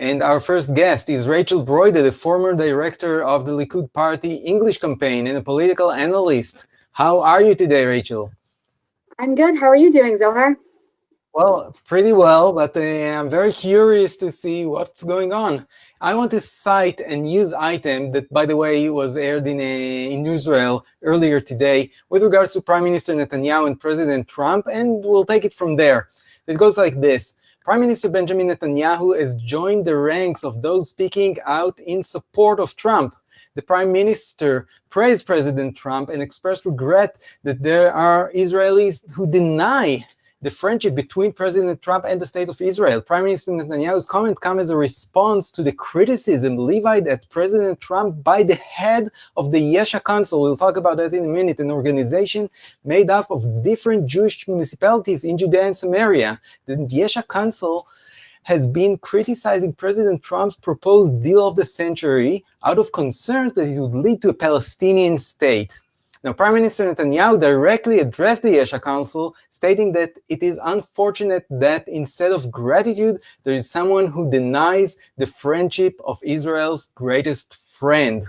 And our first guest is Rachel Broyde, the former director of the Likud Party English Campaign and a political analyst. How are you today, Rachel? I'm good. How are you doing, Zohar? Well, pretty well, but I'm very curious to see what's going on. I want to cite a news item that, by the way, was aired in Newsrael earlier today with regards to Prime Minister Netanyahu and President Trump, and we'll take it from there. It goes like this. Prime Minister Benjamin Netanyahu has joined the ranks of those speaking out in support of Trump. The Prime Minister praised President Trump and expressed regret that there are Israelis who deny the friendship between President Trump and the State of Israel. Prime Minister Netanyahu's comment comes as a response to the criticism levied at President Trump by the head of the Yesha Council. We'll talk about that in a minute, an organization made up of different Jewish municipalities in Judea and Samaria. The Yesha Council has been criticizing President Trump's proposed deal of the century out of concerns that it would lead to a Palestinian state. Now, Prime Minister Netanyahu directly addressed the Yesha Council, stating that it is unfortunate that instead of gratitude, there is someone who denies the friendship of Israel's greatest friend.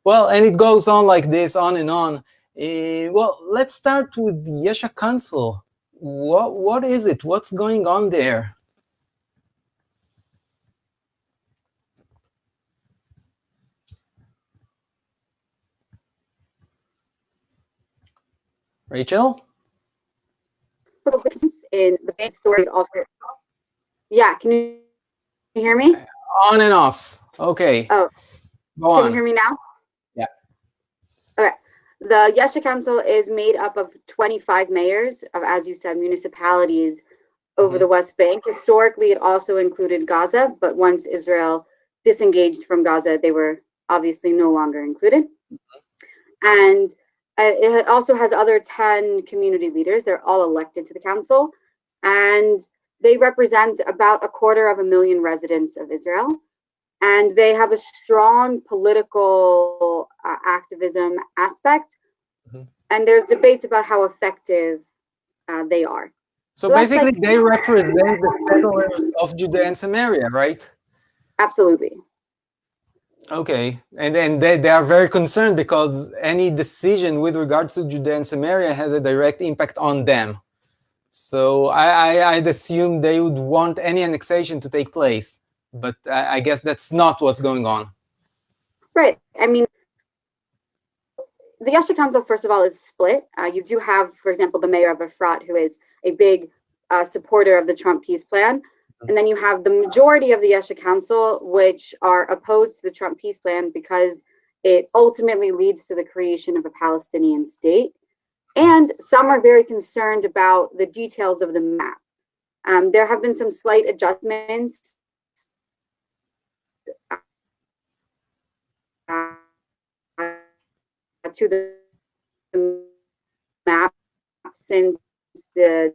Well, and it goes on like this, on and on. Well, let's start with the Yesha Council. What is it? What's going on there? Rachel? In the same story also. Yeah, can you hear me? On and off. Okay. Oh, go on. Can you hear me now? Yeah. Okay. The Yesha Council is made up of 25 mayors of, as you said, municipalities over the West Bank. Historically, it also included Gaza, but once Israel disengaged from Gaza, they were obviously no longer included. And it also has other 10 community leaders. They're all elected to the council, and they represent about 250,000 residents of Israel. And they have a strong political activism aspect. And there's debates about how effective they are. So basically, like, they represent the settlers of Judea and Samaria, right? Absolutely. Okay, and they are very concerned because any decision with regards to Judea and Samaria has a direct impact on them. So I'd assume they would want any annexation to take place, but I guess that's not what's going on. Right. I mean, the Yesha Council, first of all, is split. You do have, for example, the mayor of Efrat, who is a big supporter of the Trump peace plan. And then you have the majority of the Yesha Council, which are opposed to the Trump peace plan because it ultimately leads to the creation of a Palestinian state. And some are very concerned about the details of the map. There have been some slight adjustments to the map since the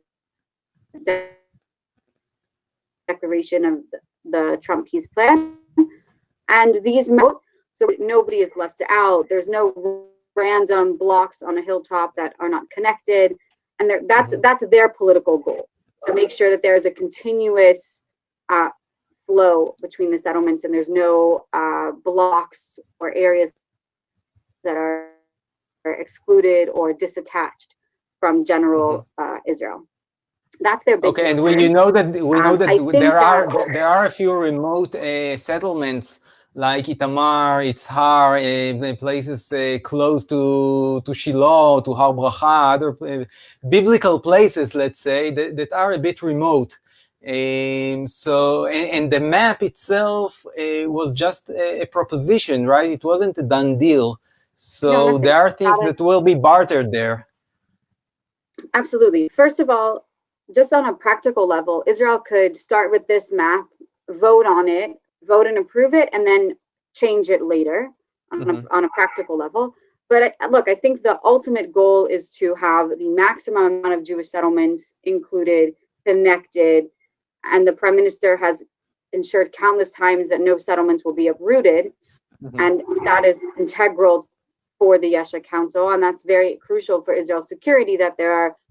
declaration of the Trump peace plan, and these so nobody is left out. There's no random blocks on a hilltop that are not connected, and that's their political goal, to make sure that there's a continuous flow between the settlements, and there's no blocks or areas that are excluded or disattached from general Israel. That's their big concern. And we know that there are a few remote settlements like Itamar, Itzhar, places close to Shiloh, to Har Bracha, other biblical places, let's say, that are a bit remote. So the map itself was just a proposition, right? It wasn't a done deal. So there are things that will be bartered there. Absolutely. First of all, just on a practical level, Israel could start with this map, vote on it, vote and approve it, and then change it later on a practical level. But look, I think the ultimate goal is to have the maximum amount of Jewish settlements included, connected, and the Prime Minister has ensured countless times that no settlements will be uprooted, and that is integral for the Yesha Council, and that's very crucial for Israel's security, that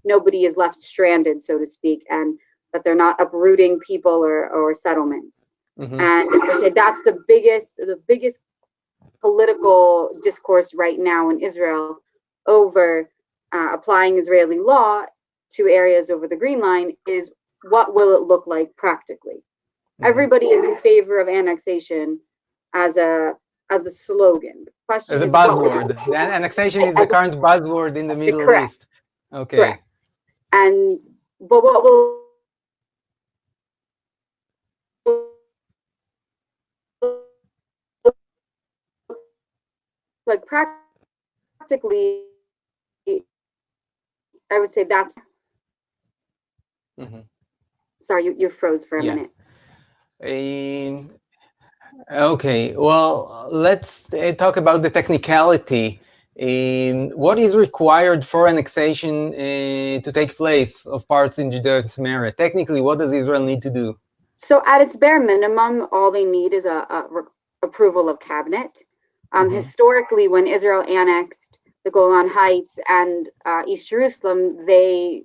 nobody is left stranded, so to speak, and that they're not uprooting people or settlements. And I would say that's the biggest political discourse right now in Israel over applying Israeli law to areas over the Green Line is what will it look like practically? Everybody is in favor of annexation as a slogan. The question As a is buzzword. The annexation is the current buzzword in the Middle correct, East. Okay. Correct. And but what will like practically, I would say that's. Sorry, you froze for a minute. Okay, well, let's talk about the technicality. What is required for annexation to take place of parts in Judea and Samaria? Technically, what does Israel need to do? So at its bare minimum, all they need is a approval of cabinet. Historically, when Israel annexed the Golan Heights and East Jerusalem, they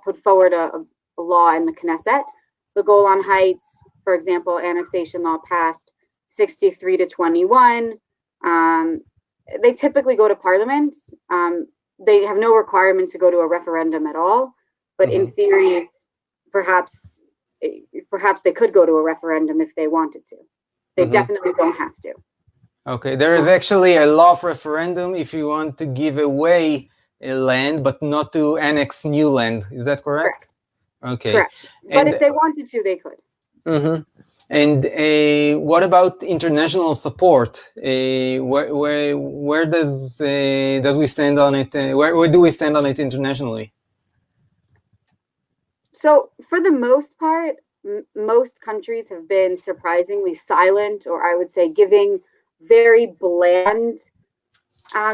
put forward a law in the Knesset. The Golan Heights, for example, annexation law passed 63 to 21. They typically go to parliament. They have no requirement to go to a referendum at all, but in theory, perhaps they could go to a referendum if they wanted to. They definitely don't have to. Okay, there is actually a law of referendum if you want to give away land, but not to annex new land. Is that correct? Okay. Correct. But if they wanted to, they could. And what about international support? Where does we stand on it? Where do we stand on it internationally? So for the most part, most countries have been surprisingly silent, or I would say giving very bland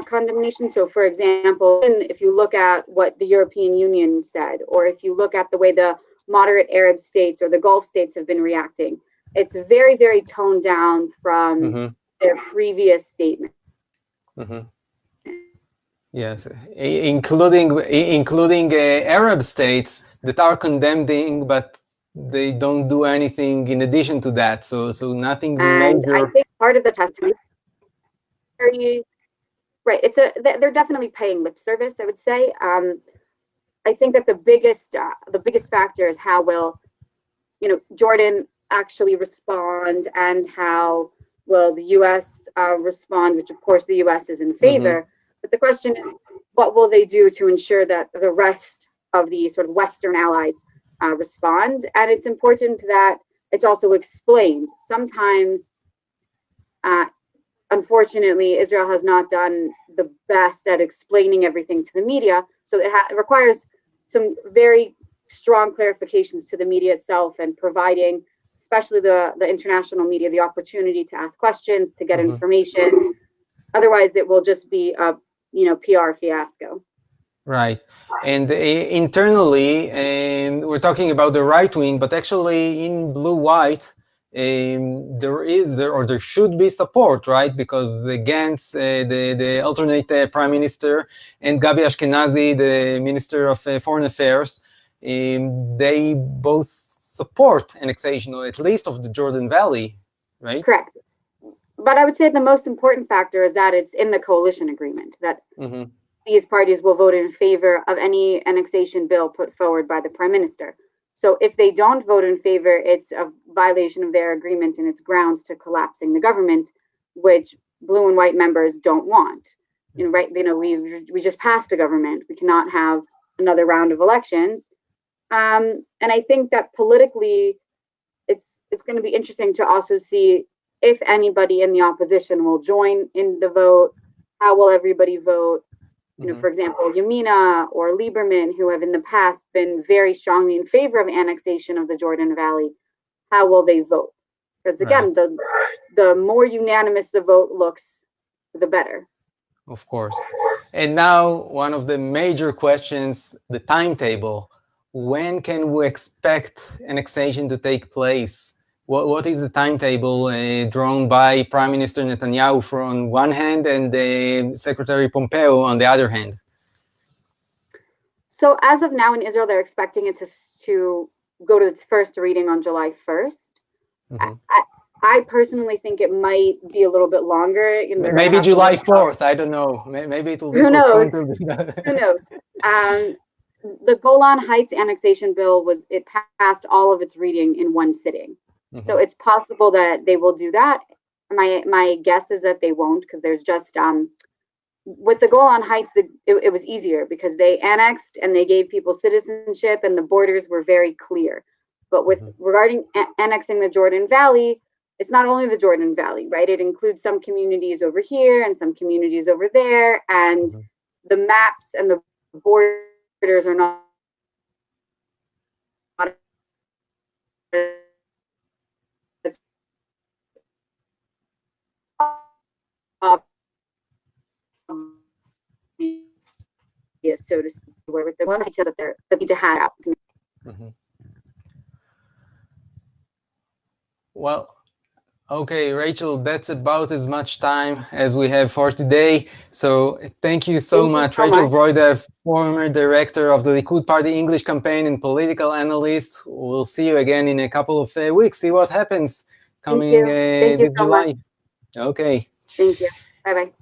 condemnation. So for example, if you look at what the European Union said, or if you look at the way the moderate Arab states or the Gulf states have been reacting, it's very, very toned down from their previous statement. Yes, including Arab states that are condemning, but they don't do anything in addition to that. So nothing and major. I think part of the testimony, right? They're definitely paying lip service, I would say. I think that the biggest factor is how will, Jordan actually respond, and how will the U.S. Respond, which of course the U.S. is in favor. But the question is, what will they do to ensure that the rest of the sort of Western allies respond? And it's important that it's also explained. Sometimes, unfortunately, Israel has not done the best at explaining everything to the media. So it requires some very strong clarifications to the media itself, and providing, especially the international media, the opportunity to ask questions, to get information. Otherwise, it will just be a PR fiasco. Right. And internally, we're talking about the right wing, but actually in blue-white, there should be support, right? Because Gantz, the alternate prime minister, and Gabi Ashkenazi, the minister of foreign affairs, they both support annexation, or at least of the Jordan Valley, right? Correct. But I would say the most important factor is that it's in the coalition agreement, that these parties will vote in favor of any annexation bill put forward by the prime minister. So if they don't vote in favor, it's a violation of their agreement, and it's grounds to collapsing the government, which blue and white members don't want. We just passed a government. We cannot have another round of elections. And I think that politically, it's going to be interesting to also see if anybody in the opposition will join in the vote. How will everybody vote? For example, Yamina or Lieberman, who have in the past been very strongly in favor of annexation of the Jordan Valley, how will they vote? Because again, the more unanimous the vote looks, the better. Of course. And now, one of the major questions, the timetable. When can we expect annexation to take place? What is the timetable drawn by Prime Minister Netanyahu on one hand, and Secretary Pompeo on the other hand? So as of now in Israel, they're expecting it to go to its first reading on July 1st. I personally think it might be a little bit longer. You know, they're Maybe gonna have to July work out. 4th. I don't know. Maybe it will be Who knows? postponed to Who knows? The Golan Heights annexation bill it passed all of its reading in one sitting. So it's possible that they will do that. My guess is that they won't, because there's just with the Golan Heights, it was easier because they annexed and they gave people citizenship and the borders were very clear. But with regarding annexing the Jordan Valley, it's not only the Jordan Valley, right? It includes some communities over here and some communities over there, and the maps and the borders are not as obvious, so to speak, where with the one details that need to have out. Well, okay, Rachel, that's about as much time as we have for today. So thank you so much, Rachel Broyde, former director of the Likud Party English Campaign and political analyst. We'll see you again in a couple of weeks, see what happens coming Thank you so July. much. Okay. Thank you. Bye-bye.